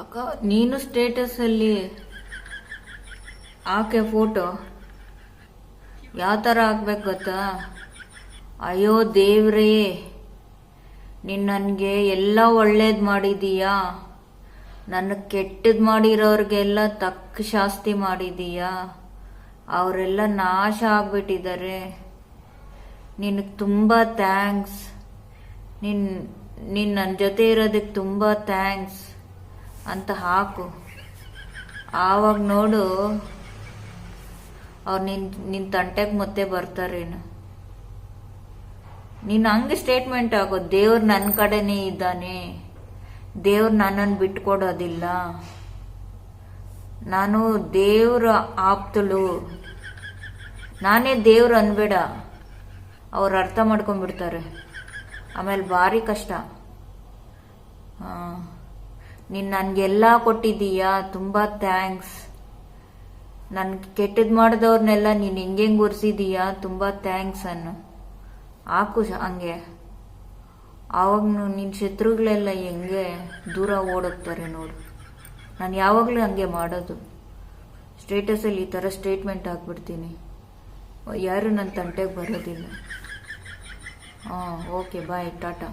ಅಕ್ಕ ನೀನು ಸ್ಟೇಟಸಲ್ಲಿ ಹಾಕೆ ಫೋಟೋ ಯಾವ ಥರ ಹಾಕ್ಬೇಕು ಗೊತ್ತಾ? ಅಯ್ಯೋ ದೇವ್ರೇ, ನೀನು ನನಗೆ ಎಲ್ಲ ಒಳ್ಳೇದು ಮಾಡಿದೀಯಾ, ನನಗೆ ಕೆಟ್ಟದ್ದು ಮಾಡಿರೋರಿಗೆಲ್ಲ ತಕ್ಕ ಶಾಸ್ತಿ ಮಾಡಿದೀಯಾ, ಅವರೆಲ್ಲ ನಾಶ ಆಗ್ಬಿಟ್ಟಿದ್ದಾರೆ, ನಿನಗೆ ತುಂಬ ಥ್ಯಾಂಕ್ಸ್, ನೀನು ನನ್ನ ಜೊತೆ ಇರೋದಕ್ಕೆ ತುಂಬ ಥ್ಯಾಂಕ್ಸ್ ಅಂತ ಹಾಕು. ಆವಾಗ ನೋಡು ಅವ್ರು ನಿನ್ನ ತಂಟೆಗೆ ಮತ್ತೆ ಬರ್ತಾರೇನು. ನೀನು ಹಂಗೆ ಸ್ಟೇಟ್ಮೆಂಟ್ ಆಗೋ, ದೇವ್ರು ನನ್ನ ಕಡೆನೇ ಇದ್ದಾನೆ, ದೇವ್ರು ನನ್ನನ್ನು ಬಿಟ್ಕೊಡೋದಿಲ್ಲ, ನಾನು ದೇವ್ರ ಆಪ್ತಳು, ನಾನೇ ದೇವ್ರು ಅನ್ಬೇಡ, ಅವ್ರು ಅರ್ಥ ಮಾಡ್ಕೊಂಡ್ಬಿಡ್ತಾರೆ, ಆಮೇಲೆ ಭಾರಿ ಕಷ್ಟ. ನೀನು ನನಗೆಲ್ಲ ಕೊಟ್ಟಿದ್ದೀಯಾ, ತುಂಬ ಥ್ಯಾಂಕ್ಸ್, ನನ್ಗೆ ಕೆಟ್ಟದ್ದು ಮಾಡಿದವ್ರನ್ನೆಲ್ಲ ನೀನು ಹೆಂಗೆ ಉರ್ಸಿದೀಯಾ, ತುಂಬ ಥ್ಯಾಂಕ್ಸ್ ಅನ್ನು ಹಾಕು ಹಂಗೆ. ಆವಾಗ ನಿನ್ನ ಶತ್ರುಗಳೆಲ್ಲ ಹೆಂಗೆ ದೂರ ಓಡೋಗ್ತಾರೆ ನೋಡು. ನಾನು ಯಾವಾಗಲೂ ಹಂಗೆ ಮಾಡೋದು, ಸ್ಟೇಟಸಲ್ಲಿ ಈ ಥರ ಸ್ಟೇಟ್ಮೆಂಟ್ ಹಾಕ್ಬಿಡ್ತೀನಿ, ಯಾರು ನನ್ನ ತಂಟೆಗೆ ಬರೋದಿಲ್ಲ. Okay bye, Tata.